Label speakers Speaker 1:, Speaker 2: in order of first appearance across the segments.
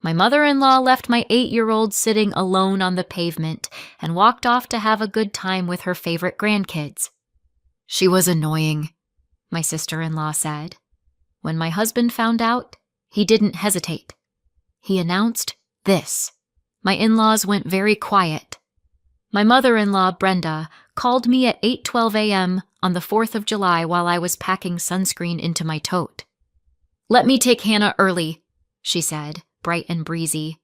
Speaker 1: My mother-in-law left my 8-year-old sitting alone on the pavement and walked off to have a good time with her favorite grandkids. She was annoying, my sister-in-law said. When my husband found out, he didn't hesitate. He announced this. My in-laws went very quiet. My mother-in-law, Brenda, called me at 8:12 a.m. on the 4th of July while I was packing sunscreen into my tote. "Let me take Hannah early," she said, bright and breezy.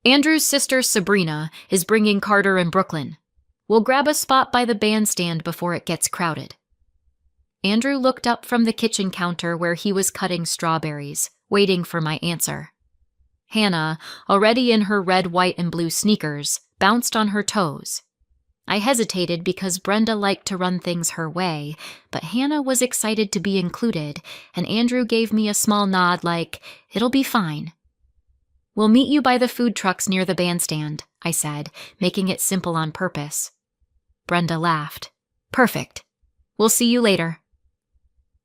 Speaker 1: "Andrew's sister, Sabrina, is bringing Carter and Brooklyn. We'll grab a spot by the bandstand before it gets crowded." Andrew looked up from the kitchen counter where he was cutting strawberries, waiting for my answer. Hannah, already in her red, white, and blue sneakers, bounced on her toes. I hesitated because Brenda liked to run things her way, but Hannah was excited to be included, and Andrew gave me a small nod like, "It'll be fine." "We'll meet you by the food trucks near the bandstand," I said, making it simple on purpose. Brenda laughed. "Perfect. We'll see you later."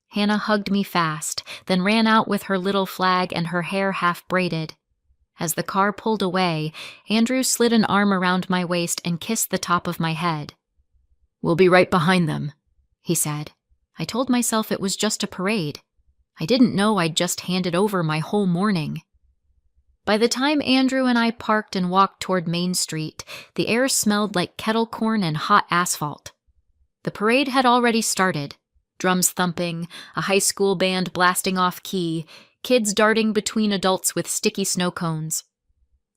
Speaker 1: Hannah hugged me fast, then ran out with her little flag and her hair half braided. As the car pulled away, Andrew slid an arm around my waist and kissed the top of my head. "We'll be right behind them," he said. I told myself it was just a parade. I didn't know I'd just handed over my whole morning. By the time Andrew and I parked and walked toward Main Street, the air smelled like kettle corn and hot asphalt. The parade had already started. Drums thumping, a high school band blasting off key, kids darting between adults with sticky snow cones.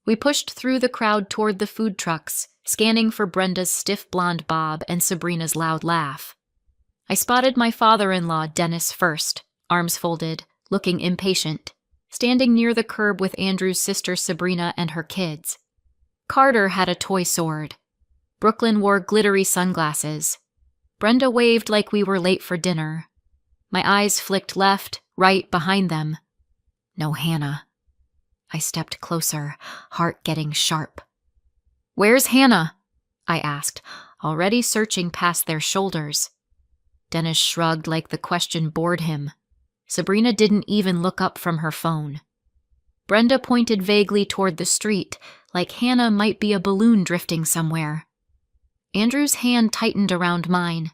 Speaker 1: We pushed through the crowd toward the food trucks, scanning for Brenda's stiff blonde bob and Sabrina's loud laugh. I spotted my father-in-law, Dennis, first, arms folded, looking impatient, standing near the curb with Andrew's sister Sabrina and her kids. Carter had a toy sword. Brooklyn wore glittery sunglasses. Brenda waved like we were late for dinner. My eyes flicked left, right, behind them. No Hannah. I stepped closer, heart getting sharp. "Where's Hannah?" I asked, already searching past their shoulders. Dennis shrugged like the question bored him. Sabrina didn't even look up from her phone. Brenda pointed vaguely toward the street, like Hannah might be a balloon drifting somewhere. Andrew's hand tightened around mine.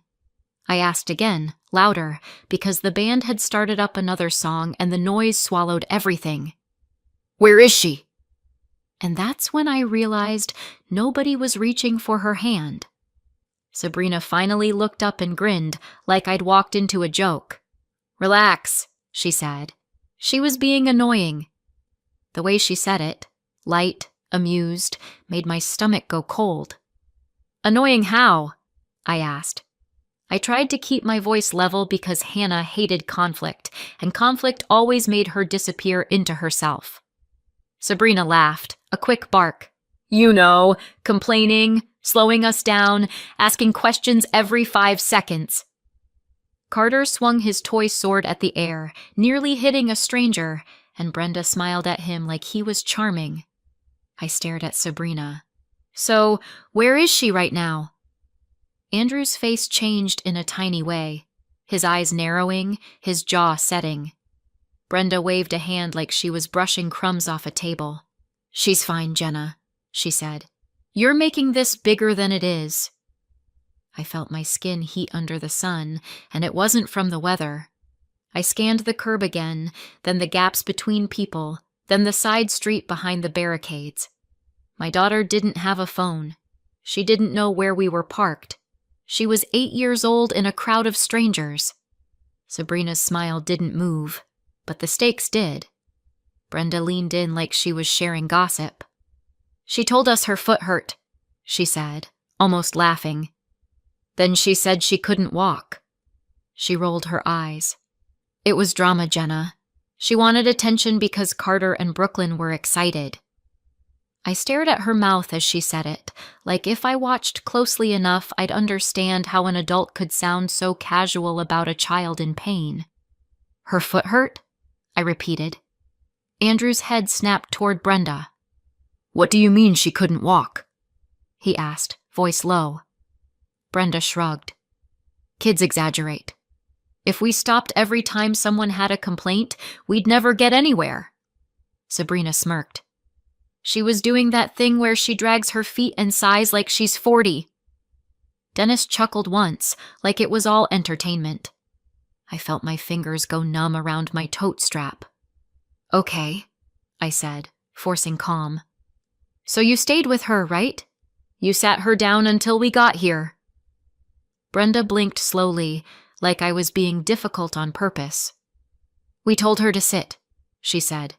Speaker 1: I asked again, louder, because the band had started up another song and the noise swallowed everything. "Where is she?" And that's when I realized nobody was reaching for her hand. Sabrina finally looked up and grinned, like I'd walked into a joke. "Relax," she said. She was being annoying. The way she said it, light, amused, made my stomach go cold. "Annoying how?" I asked. I tried to keep my voice level because Hannah hated conflict, and conflict always made her disappear into herself. Sabrina laughed, a quick bark. "You know, complaining, slowing us down, asking questions every 5 seconds. Carter swung his toy sword at the air, nearly hitting a stranger, and Brenda smiled at him like he was charming. I stared at Sabrina. "So, where is she right now?" Andrew's face changed in a tiny way, his eyes narrowing, his jaw setting. Brenda waved a hand like she was brushing crumbs off a table. "She's fine, Jenna," she said. "You're making this bigger than it is." I felt my skin heat under the sun, and it wasn't from the weather. I scanned the curb again, then the gaps between people, then the side street behind the barricades. My daughter didn't have a phone. She didn't know where we were parked. She was 8 years old in a crowd of strangers. Sabrina's smile didn't move, but the stakes did. Brenda leaned in like she was sharing gossip. "She told us her foot hurt," she said, almost laughing. "Then she said she couldn't walk." She rolled her eyes. "It was drama, Jenna. She wanted attention because Carter and Brooklyn were excited." I stared at her mouth as she said it, like if I watched closely enough I'd understand how an adult could sound so casual about a child in pain. "Her foot hurt?" I repeated. Andrew's head snapped toward Brenda. "What do you mean she couldn't walk?" he asked, voice low. Brenda shrugged. "Kids exaggerate. If we stopped every time someone had a complaint, we'd never get anywhere." Sabrina smirked. She was doing that thing where she drags her feet and sighs like she's 40. Dennis chuckled once, like it was all entertainment. I felt my fingers go numb around my tote strap. Okay, I said, forcing calm. So you stayed with her, right? You sat her down until we got here. Brenda blinked slowly, like I was being difficult on purpose. We told her to sit, she said.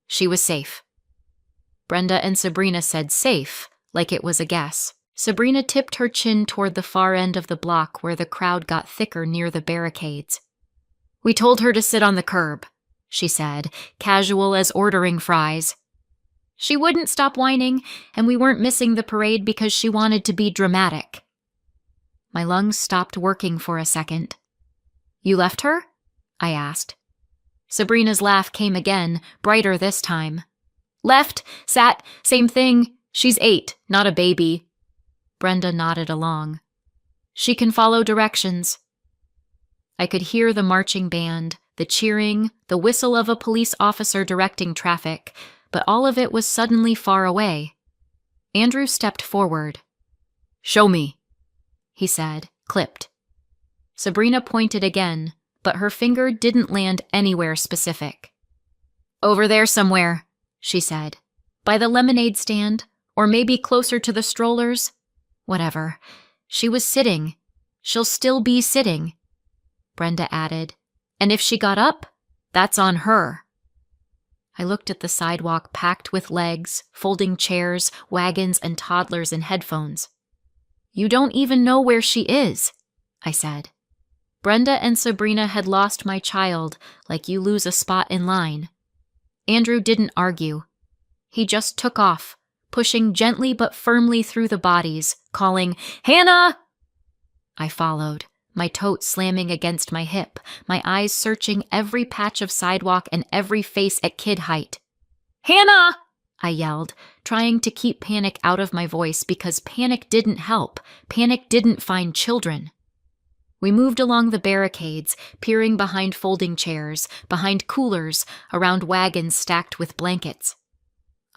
Speaker 1: She was safe. Brenda and Sabrina said safe, like it was a guess. Sabrina tipped her chin toward the far end of the block where the crowd got thicker near the barricades. We told her to sit on the curb, she said, casual as ordering fries. She wouldn't stop whining, and we weren't missing the parade because she wanted to be dramatic. My lungs stopped working for a second. You left her? I asked. Sabrina's laugh came again, brighter this time. Left, sat, same thing. She's 8, not a baby. Brenda nodded along. She can follow directions. I could hear the marching band, the cheering, the whistle of a police officer directing traffic, but all of it was suddenly far away. Andrew stepped forward. Show me, he said, clipped. Sabrina pointed again, but her finger didn't land anywhere specific. Over there somewhere, she said. By the lemonade stand, or maybe closer to the strollers. Whatever. She was sitting. She'll still be sitting. Brenda added, and if she got up, that's on her. I looked at the sidewalk packed with legs, folding chairs, wagons, and toddlers in headphones. You don't even know where she is, I said. Brenda and Sabrina had lost my child like you lose a spot in line. Andrew didn't argue. He just took off, pushing gently but firmly through the bodies, calling, Hannah! I followed, my tote slamming against my hip, my eyes searching every patch of sidewalk and every face at kid height. Hannah! I yelled, trying to keep panic out of my voice because panic didn't help. Panic didn't find children. We moved along the barricades, peering behind folding chairs, behind coolers, around wagons stacked with blankets.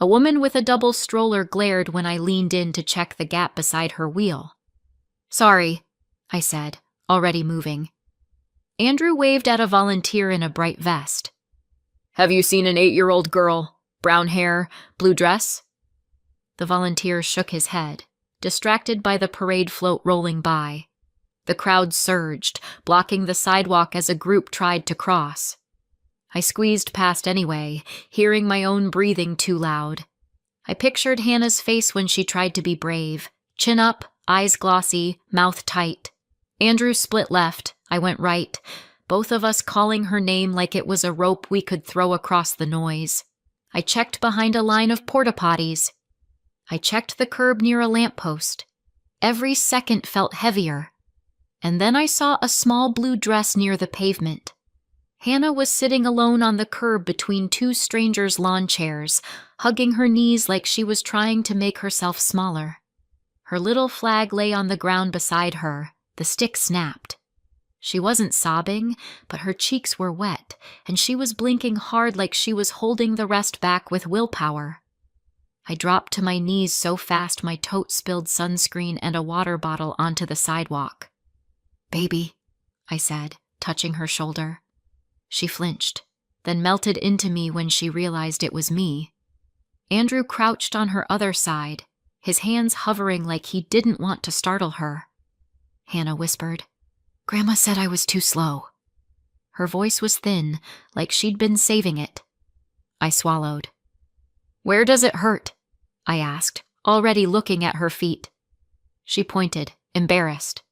Speaker 1: A woman with a double stroller glared when I leaned in to check the gap beside her wheel. Sorry, I said, already moving. Andrew waved at a volunteer in a bright vest. Have you seen an 8-year-old girl? Brown hair, blue dress? The volunteer shook his head, distracted by the parade float rolling by. The crowd surged, blocking the sidewalk as a group tried to cross. I squeezed past anyway, hearing my own breathing too loud. I pictured Hannah's face when she tried to be brave, chin up, eyes glossy, mouth tight. Andrew split left, I went right, both of us calling her name like it was a rope we could throw across the noise. I checked behind a line of porta-potties. I checked the curb near a lamppost. Every second felt heavier. And then I saw a small blue dress near the pavement. Hannah was sitting alone on the curb between 2 strangers' lawn chairs, hugging her knees like she was trying to make herself smaller. Her little flag lay on the ground beside her. The stick snapped. She wasn't sobbing, but her cheeks were wet, and she was blinking hard like she was holding the rest back with willpower. I dropped to my knees so fast my tote spilled sunscreen and a water bottle onto the sidewalk. Baby, I said, touching her shoulder. She flinched, then melted into me when she realized it was me. Andrew crouched on her other side, his hands hovering like he didn't want to startle her. Hannah whispered, Grandma said I was too slow. Her voice was thin, like she'd been saving it. I swallowed. Where does it hurt? I asked, already looking at her feet. She pointed, embarrassed.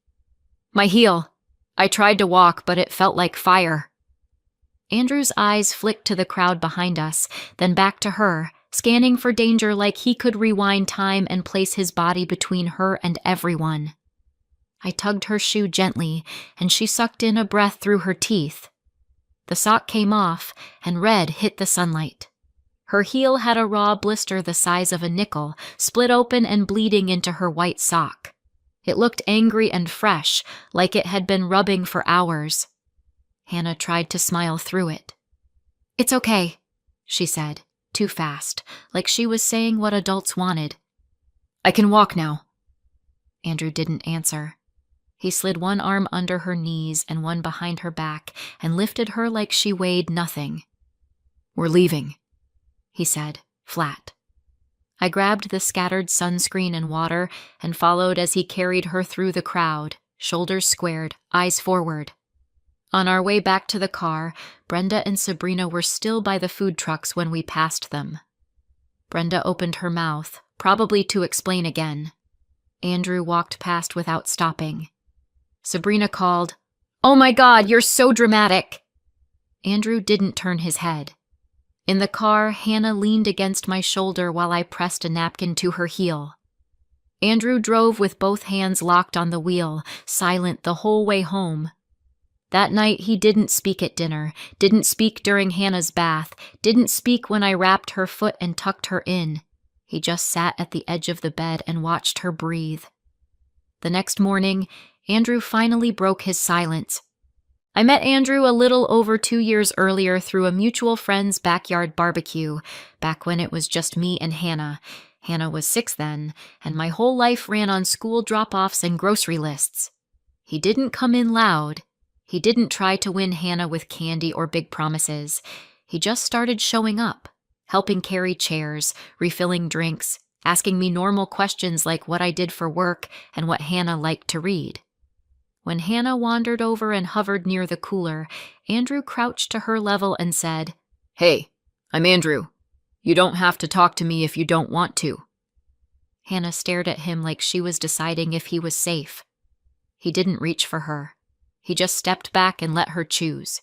Speaker 1: My heel. I tried to walk, but it felt like fire. Andrew's eyes flicked to the crowd behind us, then back to her, scanning for danger like he could rewind time and place his body between her and everyone. I tugged her shoe gently, and she sucked in a breath through her teeth. The sock came off, and red hit the sunlight. Her heel had a raw blister the size of a nickel, split open and bleeding into her white sock. It looked angry and fresh, like it had been rubbing for hours. Hannah tried to smile through it. It's okay, she said, too fast, like she was saying what adults wanted. "I can walk now." Andrew didn't answer. He slid one arm under her knees and one behind her back and lifted her like she weighed nothing. "We're leaving," he said, flat. I grabbed the scattered sunscreen and water and followed as he carried her through the crowd, shoulders squared, eyes forward. On our way back to the car, Brenda and Sabrina were still by the food trucks when we passed them. Brenda opened her mouth, probably to explain again. Andrew walked past without stopping. Sabrina called, "Oh my God, you're so dramatic!" Andrew didn't turn his head. In the car, Hannah leaned against my shoulder while I pressed a napkin to her heel. Andrew drove with both hands locked on the wheel, silent the whole way home. That night he didn't speak at dinner, didn't speak during Hannah's bath, didn't speak when I wrapped her foot and tucked her in. He just sat at the edge of the bed and watched her breathe. The next morning, Andrew finally broke his silence. I met Andrew a little over 2 years earlier through a mutual friend's backyard barbecue, back when it was just me and Hannah. Hannah was 6 then, and my whole life ran on school drop-offs and grocery lists. He didn't come in loud. He didn't try to win Hannah with candy or big promises. He just started showing up, helping carry chairs, refilling drinks, asking me normal questions like what I did for work and what Hannah liked to read. When Hannah wandered over and hovered near the cooler, Andrew crouched to her level and said, "Hey, I'm Andrew. You don't have to talk to me if you don't want to." Hannah stared at him like she was deciding if he was safe. He didn't reach for her. He just stepped back and let her choose.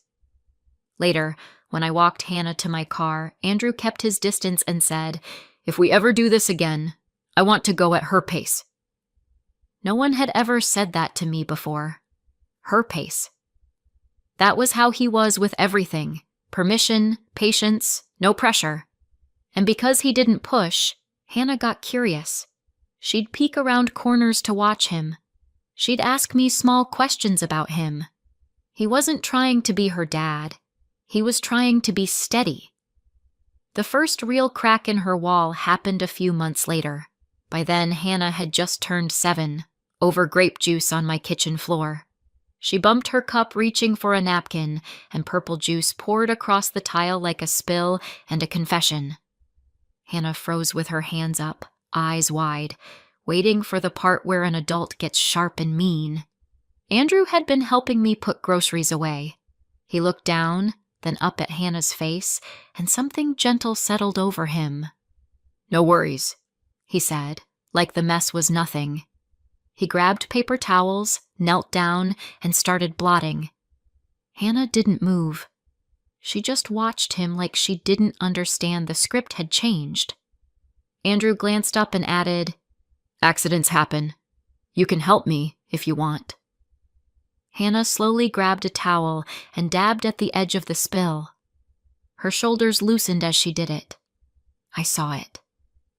Speaker 1: Later, when I walked Hannah to my car, Andrew kept his distance and said, "If we ever do this again, I want to go at her pace." No one had ever said that to me before. Her pace. That was how he was with everything. Permission, patience, no pressure. And because he didn't push, Hannah got curious. She'd peek around corners to watch him. She'd ask me small questions about him. He wasn't trying to be her dad. He was trying to be steady. The first real crack in her wall happened a few months later. By then, Hannah had just turned 7, over grape juice on my kitchen floor. She bumped her cup reaching for a napkin, and purple juice poured across the tile like a spill and a confession. Hannah froze with her hands up, eyes wide, waiting for the part where an adult gets sharp and mean. Andrew had been helping me put groceries away. He looked down, then up at Hannah's face, and something gentle settled over him. "No worries," he said, like the mess was nothing. He grabbed paper towels, knelt down, and started blotting. Hannah didn't move. She just watched him like she didn't understand the script had changed. Andrew glanced up and added, "Accidents happen. You can help me if you want." Hannah slowly grabbed a towel and dabbed at the edge of the spill. Her shoulders loosened as she did it. I saw it.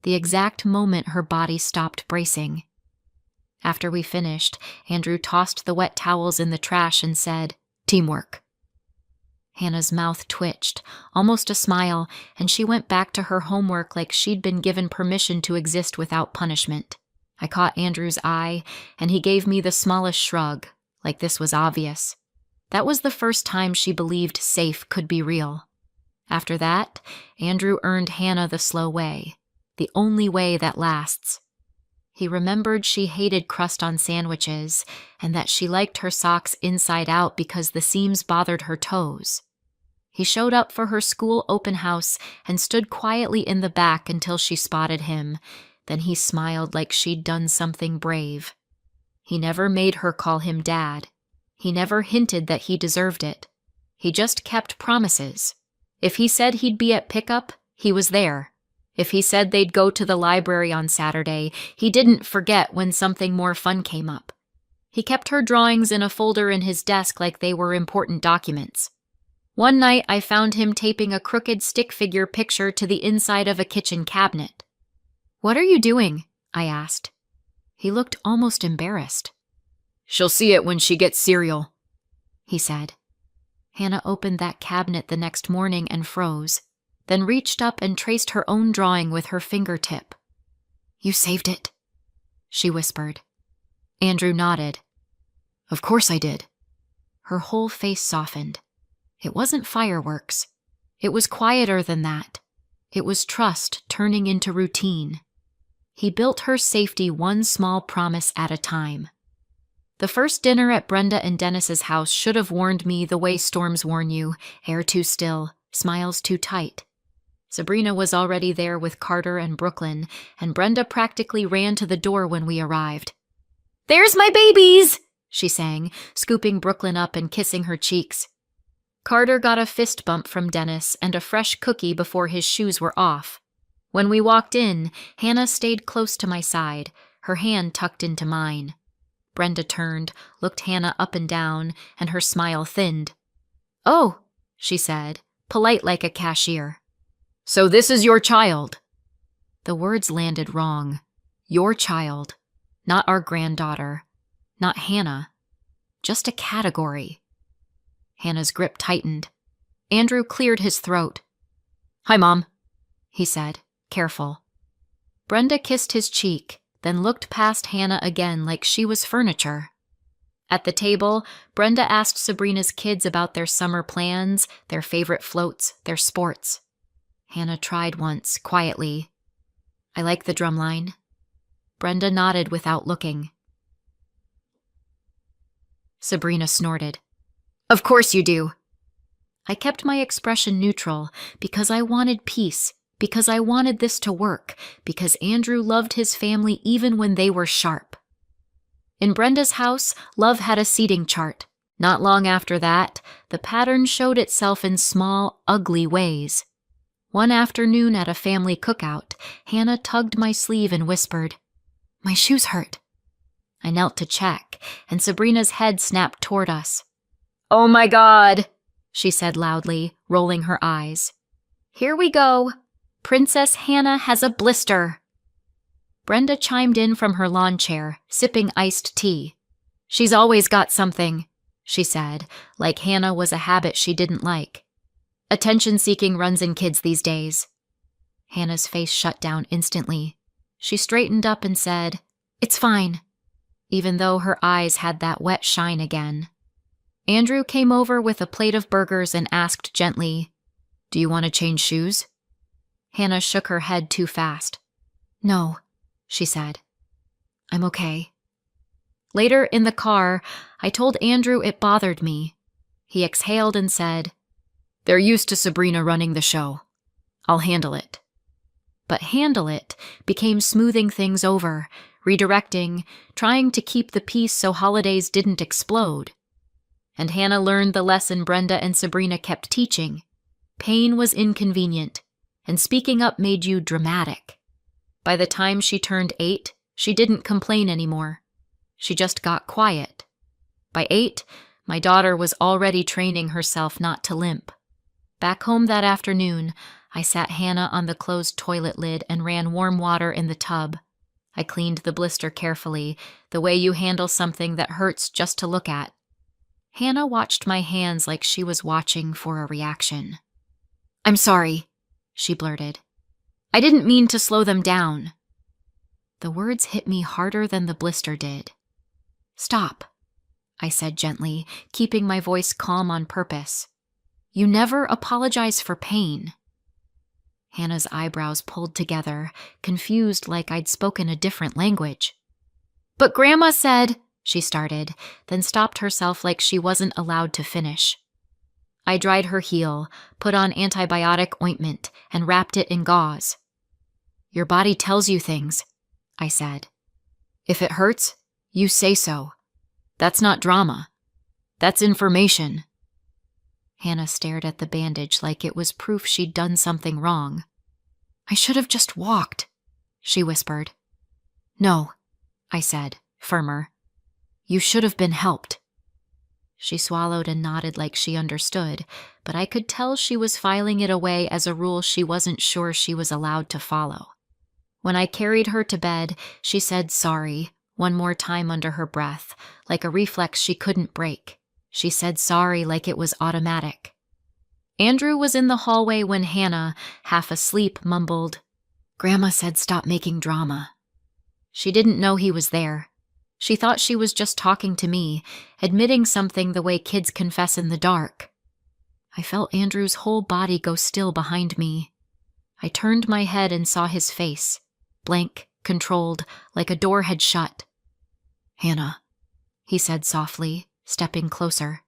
Speaker 1: The exact moment her body stopped bracing. After we finished, Andrew tossed the wet towels in the trash and said, "Teamwork." Hannah's mouth twitched, almost a smile, and she went back to her homework like she'd been given permission to exist without punishment. I caught Andrew's eye, and he gave me the smallest shrug, like this was obvious. That was the first time she believed safe could be real. After that, Andrew earned Hannah the slow way, the only way that lasts. He remembered she hated crust on sandwiches, and that she liked her socks inside out because the seams bothered her toes. He showed up for her school open house and stood quietly in the back until she spotted him. Then he smiled like she'd done something brave. He never made her call him Dad. He never hinted that he deserved it. He just kept promises. If he said he'd be at pickup, he was there. If he said they'd go to the library on Saturday, he didn't forget when something more fun came up. He kept her drawings in a folder in his desk like they were important documents. One night, I found him taping a crooked stick figure picture to the inside of a kitchen cabinet. "What are you doing?" I asked. He looked almost embarrassed. "She'll see it when she gets cereal," he said. Hannah opened that cabinet the next morning and froze. then reached up and traced her own drawing with her fingertip. "You saved it," she whispered. Andrew nodded. "Of course I did." Her whole face softened. It wasn't fireworks. It was quieter than that. It was trust turning into routine. He built her safety one small promise at a time. The first dinner at Brenda and Dennis's house should have warned me the way storms warn you: air too still, smiles too tight. Sabrina was already there with Carter and Brooklyn, and Brenda practically ran to the door when we arrived. "There's my babies!" she sang, scooping Brooklyn up and kissing her cheeks. Carter got a fist bump from Dennis and a fresh cookie before his shoes were off. When we walked in, Hannah stayed close to my side, her hand tucked into mine. Brenda turned, looked Hannah up and down, and her smile thinned. "Oh," she said, polite like a cashier. "So this is your child." The words landed wrong. Your child. Not our granddaughter. Not Hannah. Just a category. Hannah's grip tightened. Andrew cleared his throat. "Hi, Mom," he said, careful. Brenda kissed his cheek, then looked past Hannah again like she was furniture. At the table, Brenda asked Sabrina's kids about their summer plans, their favorite floats, their sports. Hannah tried once, quietly. "I like the drumline." Brenda nodded without looking. Sabrina snorted. "Of course you do." I kept my expression neutral because I wanted peace, because I wanted this to work, because Andrew loved his family even when they were sharp. In Brenda's house, love had a seating chart. Not long after that, the pattern showed itself in small, ugly ways. One afternoon at a family cookout, Hannah tugged my sleeve and whispered, "My shoes hurt." I knelt to check, and Sabrina's head snapped toward us. "Oh my God," she said loudly, rolling her eyes. "Here we go. Princess Hannah has a blister." Brenda chimed in from her lawn chair, sipping iced tea. "She's always got something," she said, like Hannah was a habit she didn't like. "Attention-seeking runs in kids these days." Hannah's face shut down instantly. She straightened up and said, "It's fine," even though her eyes had that wet shine again. Andrew came over with a plate of burgers and asked gently, "Do you want to change shoes?" Hannah shook her head too fast. "No," she said. "I'm okay." Later in the car, I told Andrew it bothered me. He exhaled and said, "They're used to Sabrina running the show. I'll handle it." But handle it became smoothing things over, redirecting, trying to keep the peace so holidays didn't explode. And Hannah learned the lesson Brenda and Sabrina kept teaching. Pain was inconvenient, and speaking up made you dramatic. By the time she turned 8, she didn't complain anymore. She just got quiet. By 8, my daughter was already training herself not to limp. Back home that afternoon, I sat Hannah on the closed toilet lid and ran warm water in the tub. I cleaned the blister carefully, the way you handle something that hurts just to look at. Hannah watched my hands like she was watching for a reaction. "I'm sorry," she blurted. "I didn't mean to slow them down." The words hit me harder than the blister did. "Stop," I said gently, keeping my voice calm on purpose. "You never apologize for pain." Hannah's eyebrows pulled together, confused like I'd spoken a different language. "But Grandma said," she started, then stopped herself like she wasn't allowed to finish. I dried her heel, put on antibiotic ointment, and wrapped it in gauze. "Your body tells you things," I said. "If it hurts, you say so. That's not drama. That's information." Hannah stared at the bandage like it was proof she'd done something wrong. "I should have just walked," she whispered. "No," I said, firmer. "You should have been helped." She swallowed and nodded like she understood, but I could tell she was filing it away as a rule she wasn't sure she was allowed to follow. When I carried her to bed, she said sorry, one more time under her breath, like a reflex she couldn't break. She said sorry like it was automatic. Andrew was in the hallway when Hannah, half asleep, mumbled, "Grandma said stop making drama." She didn't know he was there. She thought she was just talking to me, admitting something the way kids confess in the dark. I felt Andrew's whole body go still behind me. I turned my head and saw his face, blank, controlled, like a door had shut. "Hannah," he said softly, stepping closer.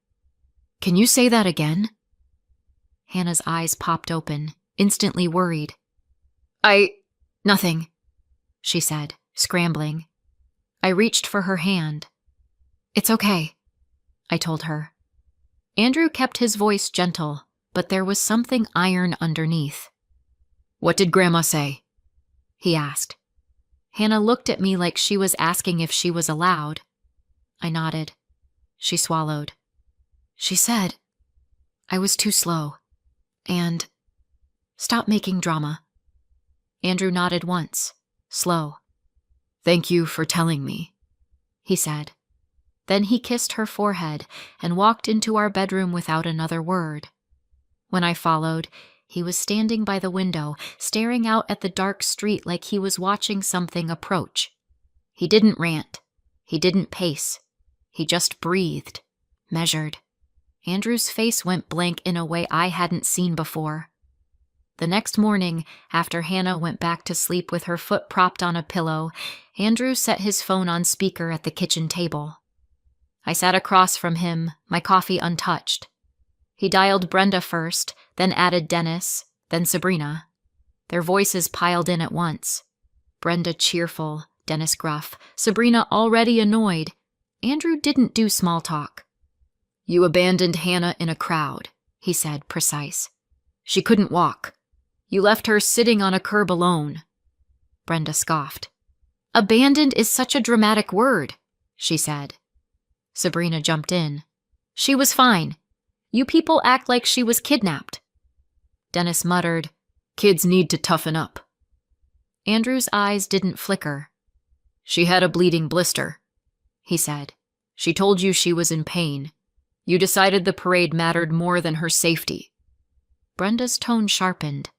Speaker 1: "Can you say that again?" Hannah's eyes popped open, instantly worried. Nothing," she said, scrambling. I reached for her hand. "It's okay," I told her. Andrew kept his voice gentle, but there was something iron underneath. "What did Grandma say?" he asked. Hannah looked at me like she was asking if she was allowed. I nodded. She swallowed. "She said I was too slow. And stop making drama." Andrew nodded once, slow. "Thank you for telling me," he said. Then he kissed her forehead and walked into our bedroom without another word. When I followed, he was standing by the window, staring out at the dark street like he was watching something approach. He didn't rant. He didn't pace. He just breathed, measured. Andrew's face went blank in a way I hadn't seen before. The next morning, after Hannah went back to sleep with her foot propped on a pillow, Andrew set his phone on speaker at the kitchen table. I sat across from him, my coffee untouched. He dialed Brenda first, then added Dennis, then Sabrina. Their voices piled in at once. Brenda cheerful, Dennis gruff, Sabrina already annoyed. Andrew didn't do small talk. "You abandoned Hannah in a crowd," he said, precise. "She couldn't walk. You left her sitting on a curb alone." Brenda scoffed. "Abandoned is such a dramatic word," she said. Sabrina jumped in. "She was fine. You people act like she was kidnapped." Dennis muttered, "Kids need to toughen up." Andrew's eyes didn't flicker. "She had a bleeding blister," he said. "She told you she was in pain. You decided the parade mattered more than her safety." Brenda's tone sharpened.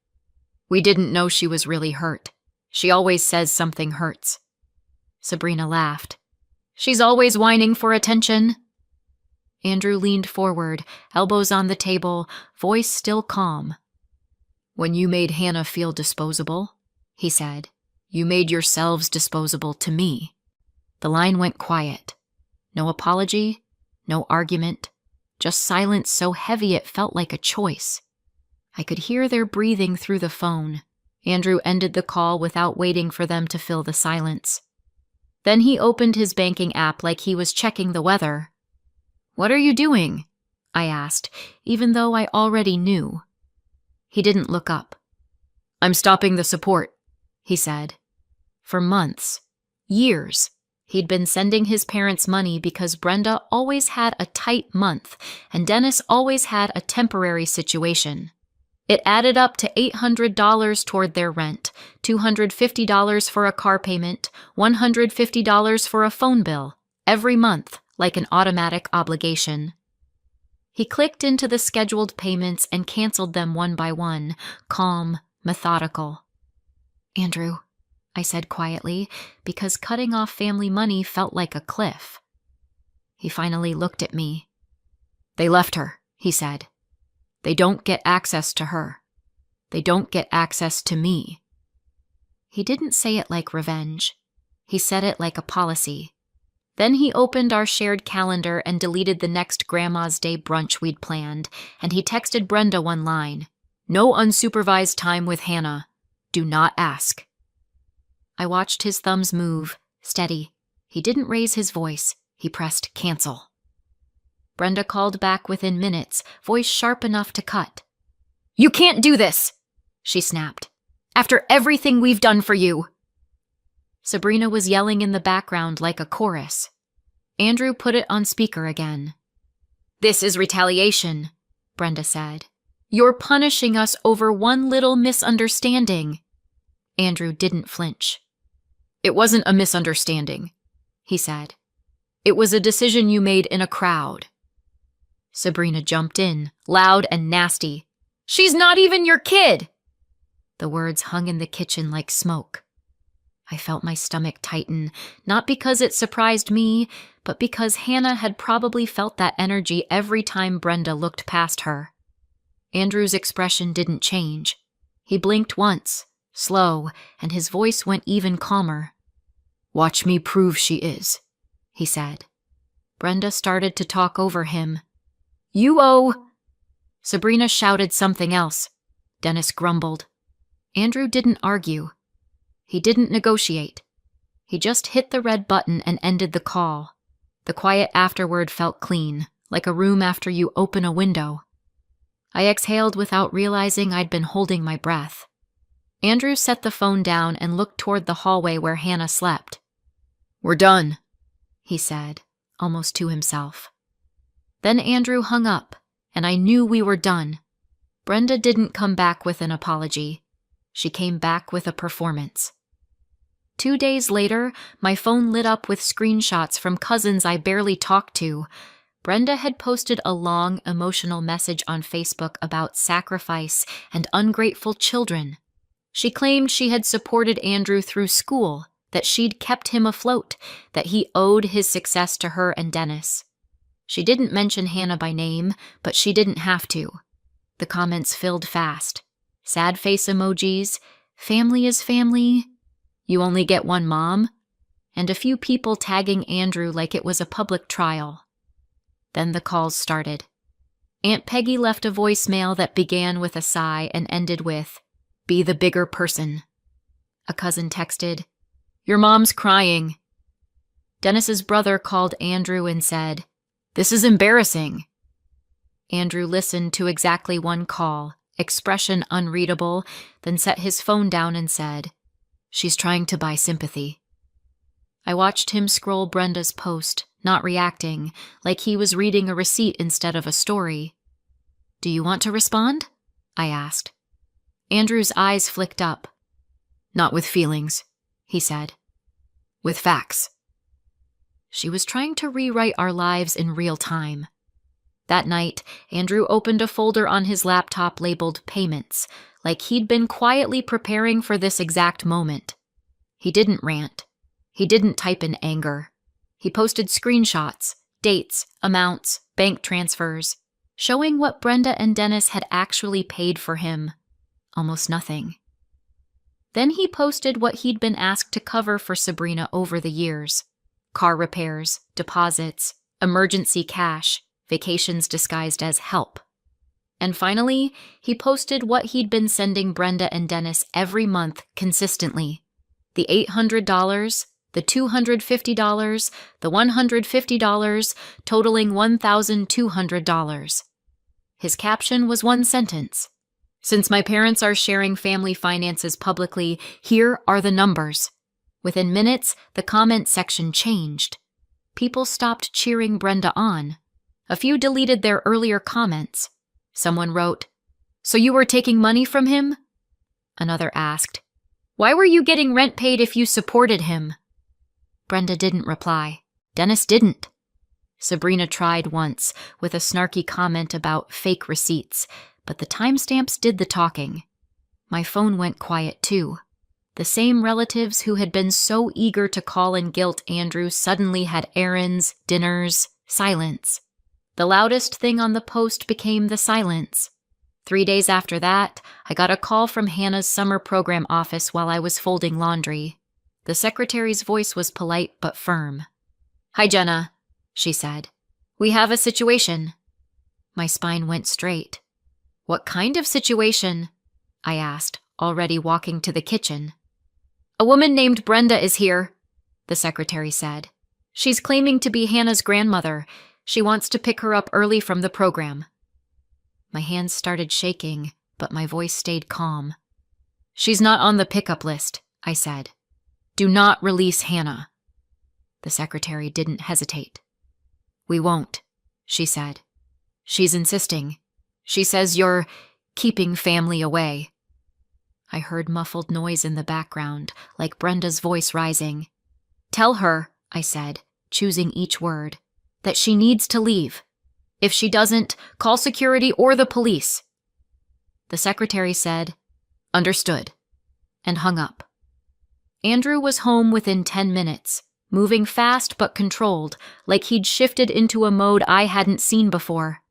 Speaker 1: "We didn't know she was really hurt. She always says something hurts." Sabrina laughed. "She's always whining for attention." Andrew leaned forward, elbows on the table, voice still calm. "When you made Hannah feel disposable," he said, "you made yourselves disposable to me." The line went quiet. No apology, no argument, just silence so heavy it felt like a choice. I could hear their breathing through the phone. Andrew ended the call without waiting for them to fill the silence. Then he opened his banking app like he was checking the weather. "What are you doing?" I asked, even though I already knew. He didn't look up. "I'm stopping the support," he said. For months, years, he'd been sending his parents money because Brenda always had a tight month and Dennis always had a temporary situation. It added up to $800 toward their rent, $250 for a car payment, $150 for a phone bill, every month, like an automatic obligation. He clicked into the scheduled payments and canceled them one by one, calm, methodical. "Andrew," I said quietly, because cutting off family money felt like a cliff. He finally looked at me. "They left her," he said. "They don't get access to her. They don't get access to me." He didn't say it like revenge. He said it like a policy. Then he opened our shared calendar and deleted the next Grandma's Day brunch we'd planned, and he texted Brenda one line. "No unsupervised time with Hannah. Do not ask." I watched his thumbs move, steady. He didn't raise his voice. He pressed cancel. Brenda called back within minutes, voice sharp enough to cut. "You can't do this," she snapped. "After everything we've done for you." Sabrina was yelling in the background like a chorus. Andrew put it on speaker again. "This is retaliation," Brenda said. "You're punishing us over one little misunderstanding." Andrew didn't flinch. "It wasn't a misunderstanding," he said. "It was a decision you made in a crowd." Sabrina jumped in, loud and nasty. She's not even your kid! The words hung in the kitchen like smoke. I felt my stomach tighten, not because it surprised me, but because Hannah had probably felt that energy every time Brenda looked past her. Andrew's expression didn't change. He blinked once, slow, and his voice went even calmer. "Watch me prove she is," he said. Brenda started to talk over him. "You owe—" Sabrina shouted something else. Dennis grumbled. Andrew didn't argue. He didn't negotiate. He just hit the red button and ended the call. The quiet afterward felt clean, like a room after you open a window. I exhaled without realizing I'd been holding my breath. Andrew set the phone down and looked toward the hallway where Hannah slept. "We're done," he said, almost to himself. Then Andrew hung up, and I knew we were done. Brenda didn't come back with an apology. She came back with a performance. 2 days later, my phone lit up with screenshots from cousins I barely talked to. Brenda had posted a long, emotional message on Facebook about sacrifice and ungrateful children. She claimed she had supported Andrew through school, that she'd kept him afloat, that he owed his success to her and Dennis. She didn't mention Hannah by name, but she didn't have to. The comments filled fast. Sad face emojis, family is family, you only get one mom, and a few people tagging Andrew like it was a public trial. Then the calls started. Aunt Peggy left a voicemail that began with a sigh and ended with, "Be the bigger person." A cousin texted, "Your mom's crying." Dennis's brother called Andrew and said, "This is embarrassing." Andrew listened to exactly one call, expression unreadable, then set his phone down and said, "She's trying to buy sympathy." I watched him scroll Brenda's post, not reacting, like he was reading a receipt instead of a story. "Do you want to respond?" I asked. Andrew's eyes flicked up. "Not with feelings," he said. "With facts." She was trying to rewrite our lives in real time. That night, Andrew opened a folder on his laptop labeled Payments, like he'd been quietly preparing for this exact moment. He didn't rant. He didn't type in anger. He posted screenshots, dates, amounts, bank transfers, showing what Brenda and Dennis had actually paid for him. Almost nothing. Then he posted what he'd been asked to cover for Sabrina over the years. Car repairs, deposits, emergency cash, vacations disguised as help. And finally, he posted what he'd been sending Brenda and Dennis every month consistently. The $800, the $250, the $150, totaling $1,200. His caption was one sentence. "Since my parents are sharing family finances publicly, here are the numbers." Within minutes, the comment section changed. People stopped cheering Brenda on. A few deleted their earlier comments. Someone wrote, "So you were taking money from him?" Another asked, "Why were you getting rent paid if you supported him?" Brenda didn't reply. Dennis didn't. Sabrina tried once, with a snarky comment about fake receipts, but the timestamps did the talking. My phone went quiet too. The same relatives who had been so eager to call and guilt Andrew suddenly had errands, dinners, silence. The loudest thing on the post became the silence. 3 days after that, I got a call from Hannah's summer program office while I was folding laundry. The secretary's voice was polite but firm. "Hi, Jenna," she said. "We have a situation." My spine went straight. "What kind of situation?" I asked, already walking to the kitchen. "A woman named Brenda is here," the secretary said. "She's claiming to be Hannah's grandmother. She wants to pick her up early from the program." My hands started shaking, but my voice stayed calm. "She's not on the pickup list," I said. "Do not release Hannah." The secretary didn't hesitate. "We won't," she said. "She's insisting. She says you're keeping family away." I heard muffled noise in the background, like Brenda's voice rising. "Tell her," I said, choosing each word, "that she needs to leave. If she doesn't, call security or the police." The secretary said, "Understood," and hung up. Andrew was home within 10 minutes, moving fast but controlled, like he'd shifted into a mode I hadn't seen before.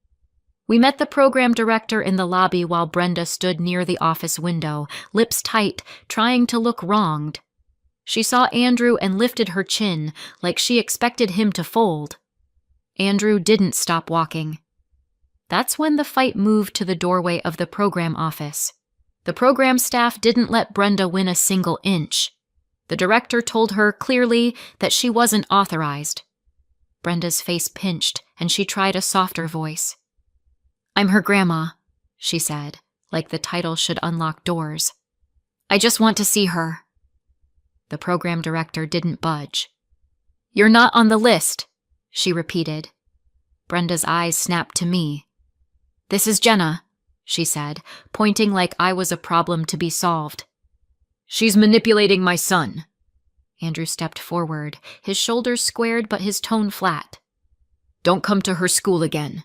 Speaker 1: We met the program director in the lobby while Brenda stood near the office window, lips tight, trying to look wronged. She saw Andrew and lifted her chin, like she expected him to fold. Andrew didn't stop walking. That's when the fight moved to the doorway of the program office. The program staff didn't let Brenda win a single inch. The director told her clearly that she wasn't authorized. Brenda's face pinched, and she tried a softer voice. "I'm her grandma," she said, like the title should unlock doors. "I just want to see her." The program director didn't budge. "You're not on the list," she repeated. Brenda's eyes snapped to me. "This is Jenna," she said, pointing like I was a problem to be solved. "She's manipulating my son." Andrew stepped forward, his shoulders squared but his tone flat. "Don't come to her school again,"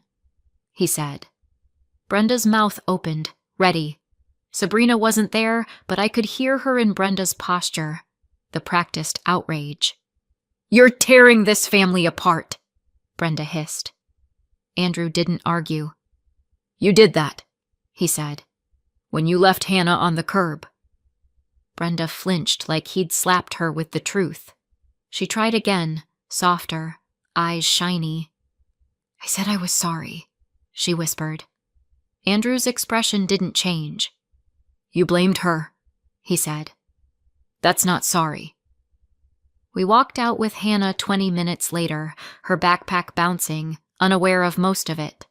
Speaker 1: he said. Brenda's mouth opened, ready. Sabrina wasn't there, but I could hear her in Brenda's posture, the practiced outrage. "You're tearing this family apart," Brenda hissed. Andrew didn't argue. "You did that," he said, "when you left Hannah on the curb." Brenda flinched like he'd slapped her with the truth. She tried again, softer, eyes shiny. "I said I was sorry," she whispered. Andrew's expression didn't change. "You blamed her," he said. "That's not sorry." We walked out with Hannah 20 minutes later, her backpack bouncing, unaware of most of it.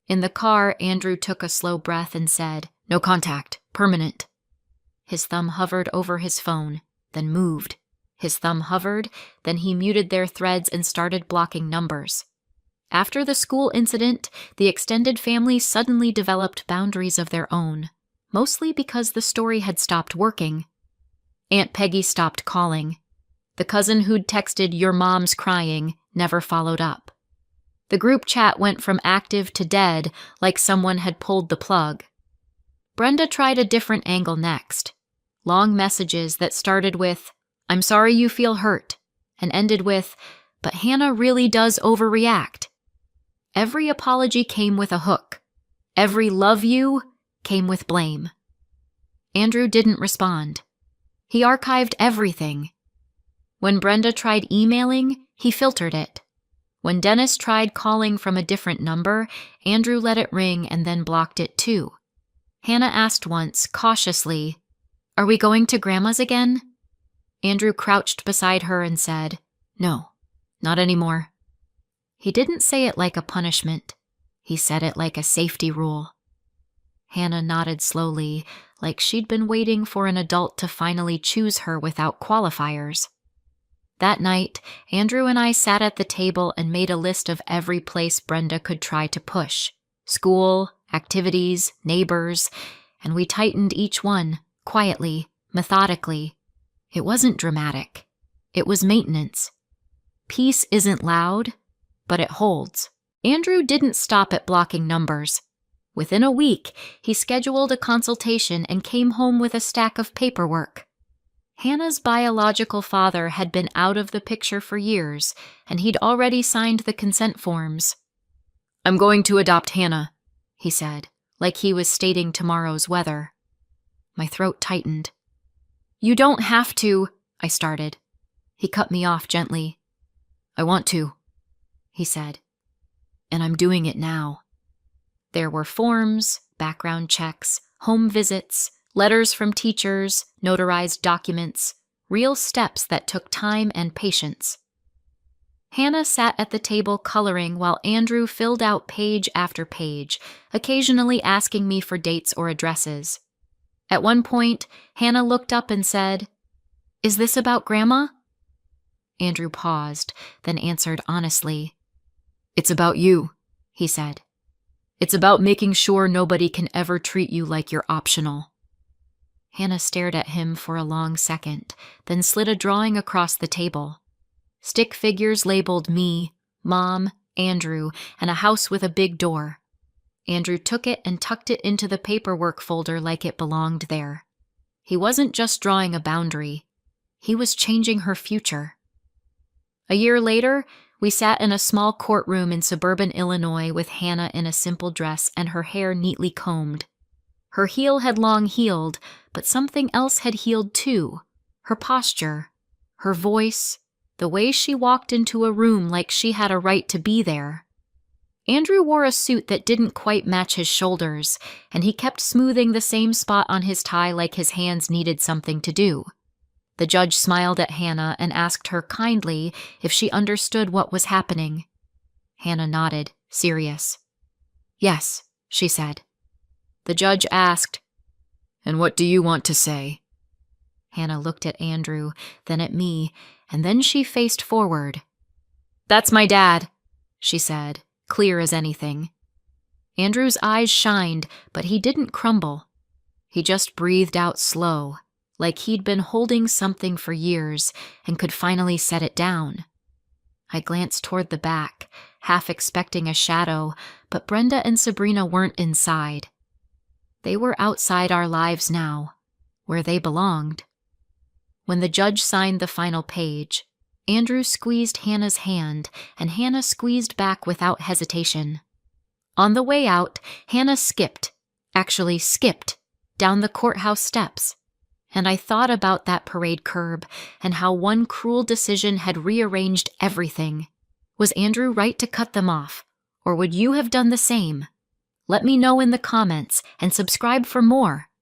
Speaker 1: In the car, Andrew took a slow breath and said, "No contact, permanent." His thumb hovered over his phone, then moved. His thumb hovered, then he muted their threads and started blocking numbers. After the school incident, the extended family suddenly developed boundaries of their own, mostly because the story had stopped working. Aunt Peggy stopped calling. The cousin who'd texted "your mom's crying" never followed up. The group chat went from active to dead, like someone had pulled the plug. Brenda tried a different angle next. Long messages that started with, "I'm sorry you feel hurt," and ended with, "But Hannah really does overreact." Every apology came with a hook. Every "love you" came with blame. Andrew didn't respond. He archived everything. When Brenda tried emailing, he filtered it. When Dennis tried calling from a different number, Andrew let it ring and then blocked it too. Hannah asked once, cautiously, "Are we going to Grandma's again?" Andrew crouched beside her and said, "No, not anymore." He didn't say it like a punishment. He said it like a safety rule. Hannah nodded slowly, like she'd been waiting for an adult to finally choose her without qualifiers. That night, Andrew and I sat at the table and made a list of every place Brenda could try to push. School, activities, neighbors, and we tightened each one, quietly, methodically. It wasn't dramatic. It was maintenance. Peace isn't loud, but it holds. Andrew didn't stop at blocking numbers. Within a week, he scheduled a consultation and came home with a stack of paperwork. Hannah's biological father had been out of the picture for years, and he'd already signed the consent forms. "I'm going to adopt Hannah," he said, like he was stating tomorrow's weather. My throat tightened. "You don't have to," I started. He cut me off gently. "I want to," he said, "and I'm doing it now." There were forms, background checks, home visits, letters from teachers, notarized documents, real steps that took time and patience. Hannah sat at the table coloring while Andrew filled out page after page, occasionally asking me for dates or addresses. At one point, Hannah looked up and said, "Is this about Grandma?" Andrew paused, then answered honestly. "It's about you," he said. "It's about making sure nobody can ever treat you like you're optional." Hannah stared at him for a long second, then slid a drawing across the table. Stick figures labeled me, Mom, Andrew, and a house with a big door. Andrew took it and tucked it into the paperwork folder like it belonged there. He wasn't just drawing a boundary. He was changing her future. A year later, we sat in a small courtroom in suburban Illinois with Hannah in a simple dress and her hair neatly combed. Her heel had long healed, but something else had healed too. Her posture, her voice, the way she walked into a room like she had a right to be there. Andrew wore a suit that didn't quite match his shoulders, and he kept smoothing the same spot on his tie like his hands needed something to do. The judge smiled at Hannah and asked her kindly if she understood what was happening. Hannah nodded, serious. "Yes," she said. The judge asked, "And what do you want to say?" Hannah looked at Andrew, then at me, and then she faced forward. "That's my dad," she said, clear as anything. Andrew's eyes shined, but he didn't crumble. He just breathed out slow, like he'd been holding something for years and could finally set it down. I glanced toward the back, half expecting a shadow, but Brenda and Sabrina weren't inside. They were outside our lives now, where they belonged. When the judge signed the final page, Andrew squeezed Hannah's hand, and Hannah squeezed back without hesitation. On the way out, Hannah skipped, down the courthouse steps. And I thought about that parade curb and how one cruel decision had rearranged everything. Was Andrew right to cut them off, or would you have done the same? Let me know in the comments and subscribe for more.